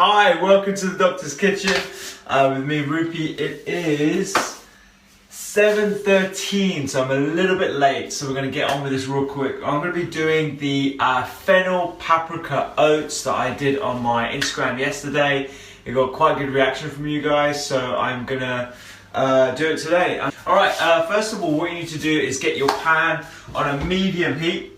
Hi, welcome to the Doctor's Kitchen with me, Rupi. It is 7:13, so I'm a little bit late, so we're going to get on with this real quick. I'm going to be doing the Fennel Paprika Oats that I did on my Instagram yesterday. It got quite a good reaction from you guys, so I'm going to do it today. Alright, first of all, what you need to do is get your pan on a medium heat.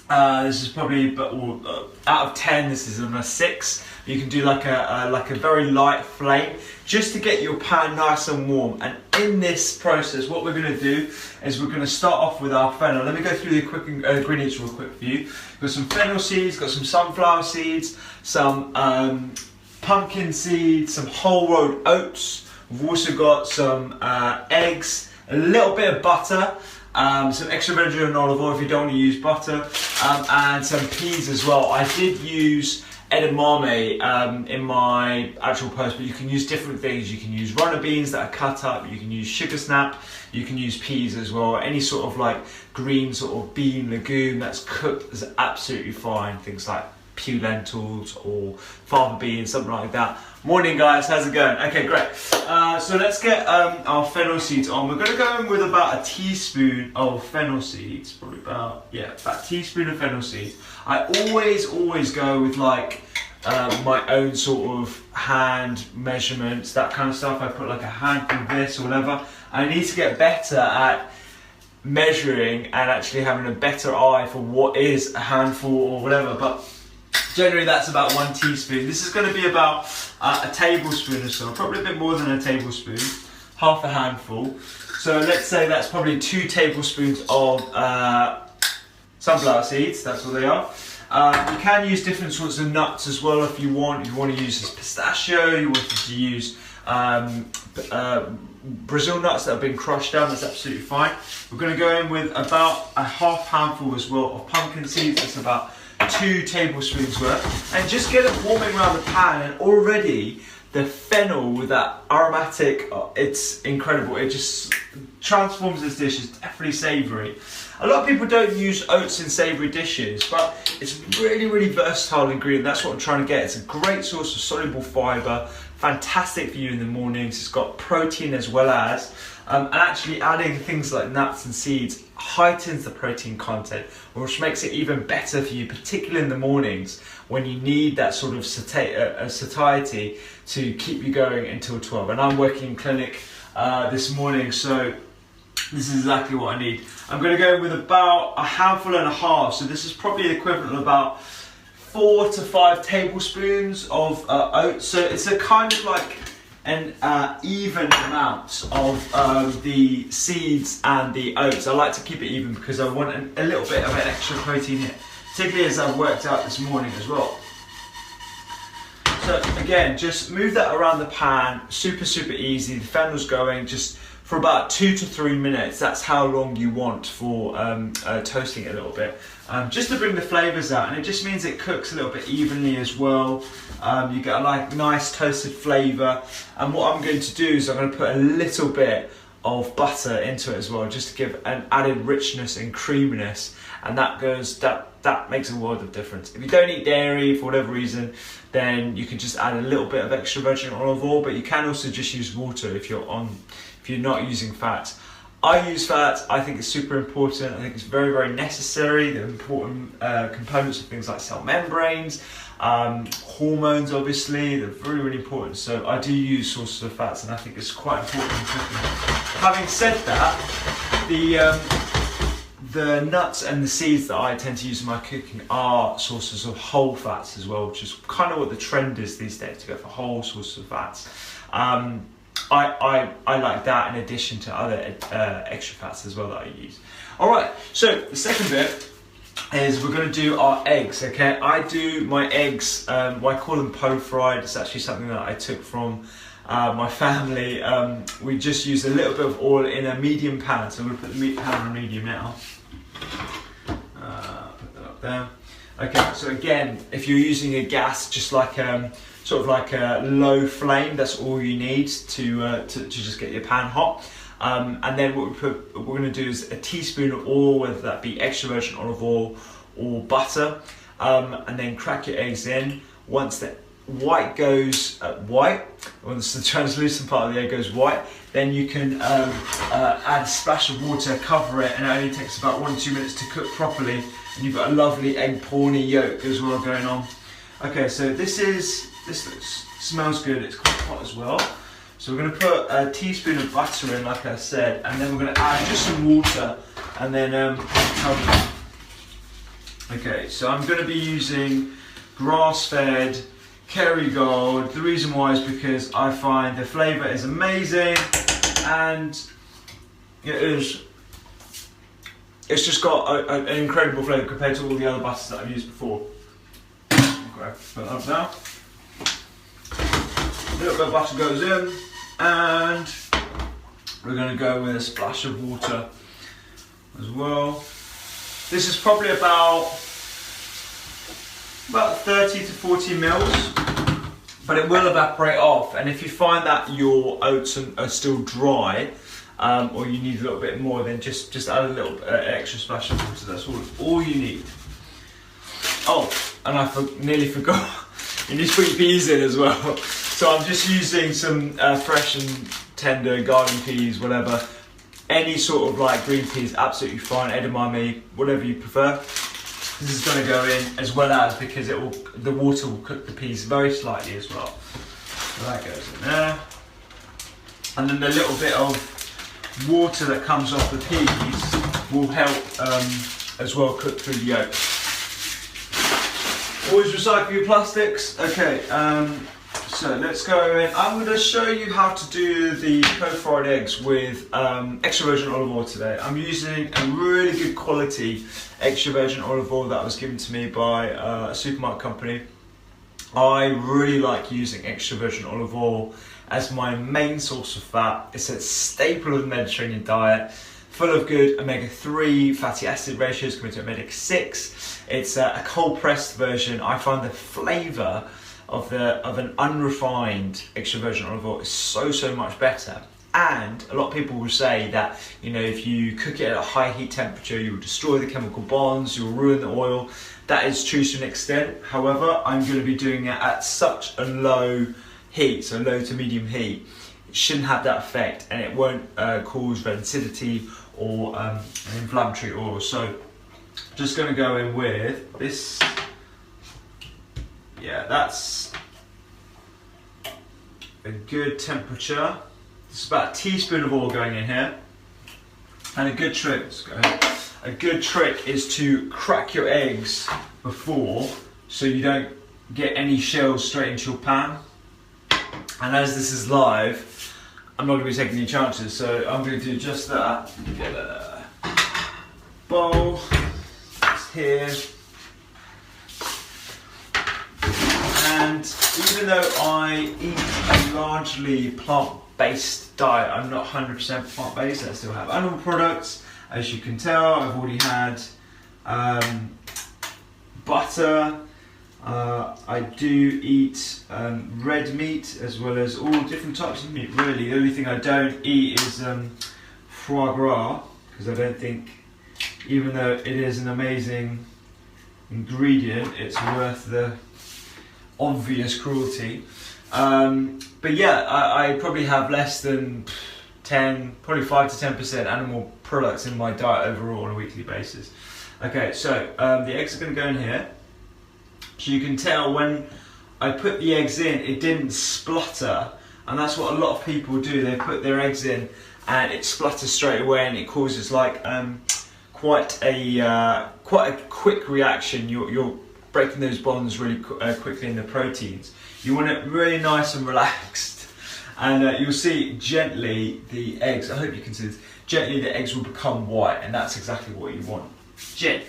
This is probably, out of 10, this is on a 6. You can do like a very light flame, just to get your pan nice and warm. And in this process, what we're going to do is we're going to start off with our fennel. Let me go through the quick ingredients real quick for you. We've got some fennel seeds, got some sunflower seeds, some pumpkin seeds, some whole rolled oats. We've also got some eggs, a little bit of butter, some extra virgin olive oil if you don't want to use butter, and some peas as well. I did use edamame in my actual post, but you can use different things. You can use runner beans that are cut up, you can use sugar snap, you can use peas as well. Any sort of like green sort of bean legume that's cooked is absolutely fine. Things like pew lentils or fava beans, something like that. Morning guys, how's it going? Okay, great. So let's get our fennel seeds on. We're going to go in with about a teaspoon of fennel seeds, probably about a teaspoon of fennel seeds. I always go with like my own sort of hand measurements, that kind of stuff. I put like a handful of this or whatever. I need to get better at measuring and actually having a better eye for what is a handful or whatever, but generally that's about 1 teaspoon. This is going to be about a tablespoon or so, probably a bit more than a tablespoon, half a handful. So let's say that's probably 2 tablespoons of sunflower seeds, that's what they are. You can use different sorts of nuts as well if you want. If you want to use this pistachio, you want to use Brazil nuts that have been crushed down, that's absolutely fine. We're going to go in with about a half handful as well of pumpkin seeds, that's about 2 tablespoons worth, and just get it warming around the pan. And already the fennel with that aromatic, it's incredible. It just transforms this dish. It's definitely savoury. A lot of people don't use oats in savoury dishes, but it's really versatile ingredient. That's what I'm trying to get. It's a great source of soluble fibre, fantastic for you in the mornings. It's got protein as well as, and actually adding things like nuts and seeds heightens the protein content, which makes it even better for you, particularly in the mornings when you need that sort of satiety to keep you going until 12. And I'm working in clinic this morning, so this is exactly what I need. I'm going to go with about a handful and a half, so this is probably the equivalent of about 4 to 5 tablespoons of oats. So it's a kind of like an even amount of the seeds and the oats. I like to keep it even because I want a little bit of an extra protein here, particularly as I've worked out this morning as well. So again, just move that around the pan, super easy. The fennel's going just for about 2 to 3 minutes. That's how long you want for toasting it a little bit, just to bring the flavours out, and it just means it cooks a little bit evenly as well. You get a like nice toasted flavour, and what I'm going to do is I'm going to put a little bit of butter into it as well, just to give an added richness and creaminess, and that makes a world of difference. If you don't eat dairy for whatever reason, then you can just add a little bit of extra virgin olive oil, but you can also just use water if you're not using fat. I use fat. I think it's super important. I think it's very necessary. The important components of things like cell membranes, hormones, obviously, they're really important. So I do use sources of fats, and I think it's quite important in cooking. Having said that, the nuts and the seeds that I tend to use in my cooking are sources of whole fats as well, which is kind of what the trend is these days, to go for whole sources of fats. I like that in addition to other extra fats as well that I use. Alright, so the second bit is we're going to do our eggs, okay? I do my eggs, I call them po-fried. It's actually something that I took from my family. We just use a little bit of oil in a medium pan, so I'm going to put the meat pan on medium now. Put that up there. Okay, so again, if you're using a gas, just like sort of like a low flame, that's all you need to just get your pan hot. And then what we're going to do is a teaspoon of oil, whether that be extra virgin olive oil or butter, and then crack your eggs in. Once white goes white, once the translucent part of the egg goes white, then you can add a splash of water, cover it, and it only takes about 1 or 2 minutes to cook properly, and you've got a lovely egg pawny yolk as well going on. Okay, so this smells good, it's quite hot as well. So we're going to put a teaspoon of butter in, like I said, and then we're going to add just some water, and then cover it. Okay, so I'm going to be using grass-fed Kerrygold. The reason why is because I find the flavour is amazing, and it's just got an incredible flavour compared to all the other butters that I've used before. Okay, put that up now. A little bit of butter goes in, and we're going to go with a splash of water as well. This is probably about 30 to 40 mils, but it will evaporate off. And if you find that your oats are still dry, or you need a little bit more, then just add a little extra splash of water. That's all you need. Oh, and I nearly forgot. You need to put your peas in as well. So I'm just using some fresh and tender garden peas, whatever. Any sort of like green peas, absolutely fine. Edamame, whatever you prefer. This is going to go in, as well as, because the water will cook the peas very slightly as well. So that goes in there. And then the little bit of water that comes off the peas will help as well cook through the yolk. Always recycle your plastics. Okay, so let's go in. I'm going to show you how to do the co-fried eggs with extra virgin olive oil today. I'm using a really good quality extra virgin olive oil that was given to me by a supermarket company. I really like using extra virgin olive oil as my main source of fat. It's a staple of the Mediterranean diet, full of good omega-3 fatty acid ratios compared to omega-6. It's a cold pressed version. I find the flavour of an unrefined extra virgin olive oil is so much better. And a lot of people will say that, you know, if you cook it at a high heat temperature, you will destroy the chemical bonds, you'll ruin the oil. That is true to an extent. However, I'm going to be doing it at such a low heat, so low to medium heat. It shouldn't have that effect, and it won't cause rancidity or an inflammatory oil. So just going to go in with this. Yeah, that's a good temperature. It's about a teaspoon of oil going in here. And a good trick, let's go ahead. A good trick is to crack your eggs before, so you don't get any shells straight into your pan. And as this is live, I'm not going to be taking any chances, so I'm going to do just that. Get a bowl, it's here. And even though I eat a largely plant-based diet, I'm not 100% plant-based. I still have animal products. As you can tell, I've already had butter. I do eat red meat as well as all different types of meat, really. The only thing I don't eat is foie gras, because I don't think, even though it is an amazing ingredient, it's worth the obvious cruelty. But yeah, I probably have less than 10, probably 5 to 10% animal products in my diet overall on a weekly basis. Okay, so the eggs are going to go in here. So you can tell when I put the eggs in, it didn't splutter, and that's what a lot of people do. They put their eggs in and it splutters straight away, and it causes like quite a quick reaction. You're breaking those bonds really quickly in the proteins. You want it really nice and relaxed, and you'll see gently the eggs, I hope you can see this, gently the eggs will become white, and that's exactly what you want.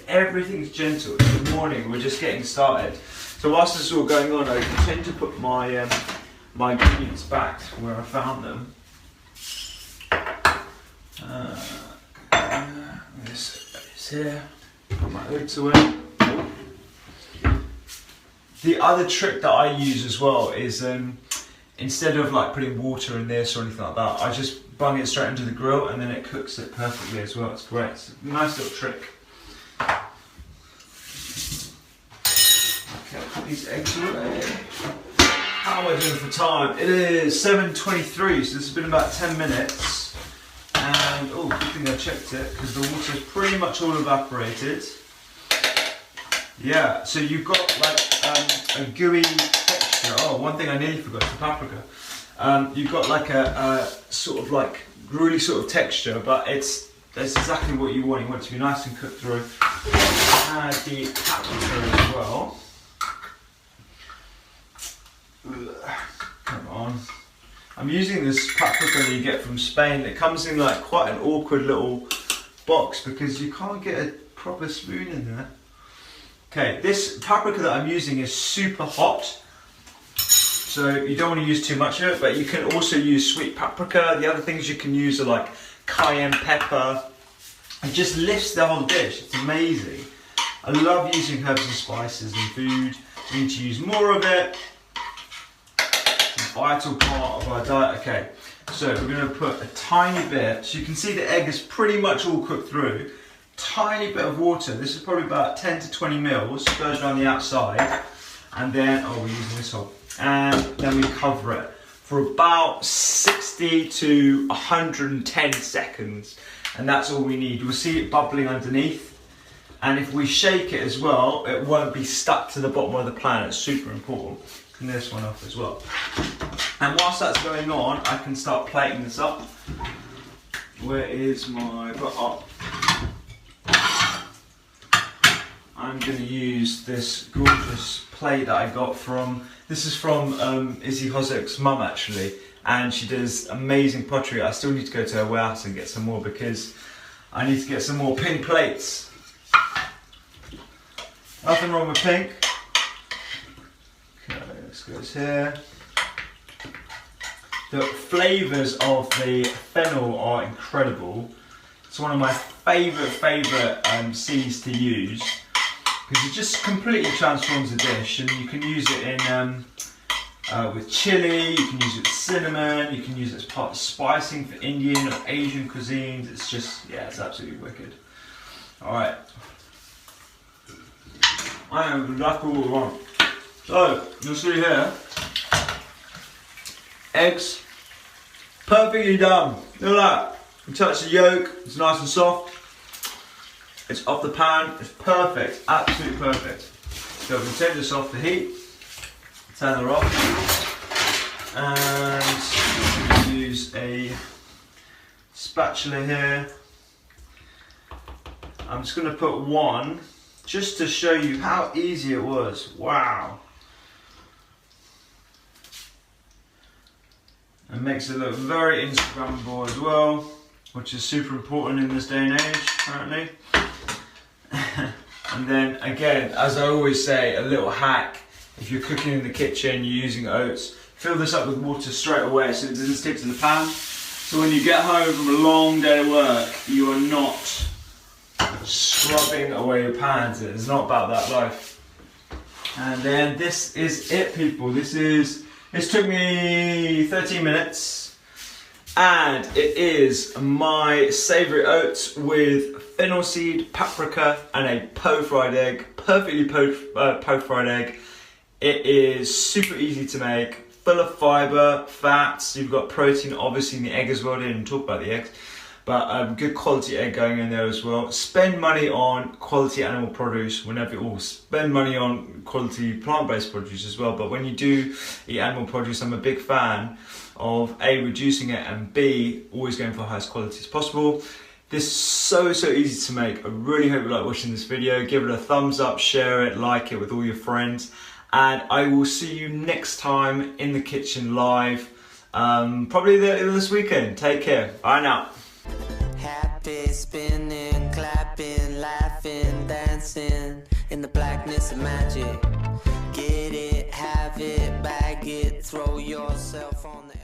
Everything's gentle. In the morning, we're just getting started. So whilst this is all going on, I tend to put my my ingredients back to where I found them. This is here. Put my oats away. The other trick that I use as well is instead of like putting water in this or anything like that, I just bung it straight into the grill, and then it cooks it perfectly as well. It's great. It's a nice little trick. Okay, put these eggs away. How am I doing for time? It is 7:23, so this has been about 10 minutes. And, oh, good thing I checked it, because the water's pretty much all evaporated. Yeah, so you've got like a gooey texture. Oh, one thing I nearly forgot, the paprika. You've got like a sort of like really sort of texture, but that's exactly what you want. You want it to be nice and cooked through. Add the paprika as well. Come on. I'm using this paprika that you get from Spain. It comes in like quite an awkward little box because you can't get a proper spoon in there. Okay, this paprika that I'm using is super hot, so you don't want to use too much of it, but you can also use sweet paprika. The other things you can use are like cayenne pepper. It just lifts the whole dish. It's amazing. I love using herbs and spices in food. We need to use more of it. It's a vital part of our diet. Okay, so we're going to put a tiny bit. So you can see the egg is pretty much all cooked through. Tiny bit of water. This is probably about 10 to 20 mils. Goes around the outside, and then we're using this whole. And then we cover it for about 60 to 110 seconds, and that's all we need. We'll see it bubbling underneath, and if we shake it as well, it won't be stuck to the bottom of the pan. It's super important. And this one off as well. And whilst that's going on, I can start plating this up. Where is my butter? I'm going to use this gorgeous plate that I got from, this is from Izzy Hozek's mum actually, and she does amazing pottery. I still need to go to her warehouse and get some more because I need to get some more pink plates. Nothing wrong with pink. Okay, this goes here. The flavours of the fennel are incredible. It's one of my favourite seeds to use, because it just completely transforms the dish, and you can use it in with chili, you can use it with cinnamon, you can use it as part of spicing for Indian or Asian cuisines. It's just, yeah, it's absolutely wicked. Alright. I am exactly what we want. So, you'll see here, eggs, perfectly done. Look at that. You touch the yolk, it's nice and soft. It's off the pan, it's perfect, absolutely perfect. So we can take this off the heat, turn her off, and use a spatula here. I'm just going to put one, just to show you how easy it was. Wow. It makes it look very Instagrammable as well, which is super important in this day and age, apparently. And then again, as I always say, a little hack: if you're cooking in the kitchen, you're using oats, fill this up with water straight away so it doesn't stick to the pan. So when you get home from a long day of work, you are not scrubbing away your pans. It's not about that life. And then this is it, people. This took me 13 minutes, and it is my savoury oats with fennel seed, paprika, and a fried egg. Perfectly fried egg. It is super easy to make, full of fibre, fats. You've got protein, obviously, in the egg as well. I didn't talk about the eggs, but good quality egg going in there as well. Spend money on quality animal produce whenever, or spend money on quality plant-based produce as well. But when you do eat animal produce, I'm a big fan of A, reducing it, and B, always going for the highest quality as possible. This is so easy to make. I really hope you like watching this video. Give it a thumbs up, share it, like it with all your friends. And I will see you next time in the kitchen live, probably this weekend. Take care. Bye now. Happy, spinning, clapping, laughing, dancing in the blackness of magic. Get it, have it, bag it, throw yourself on the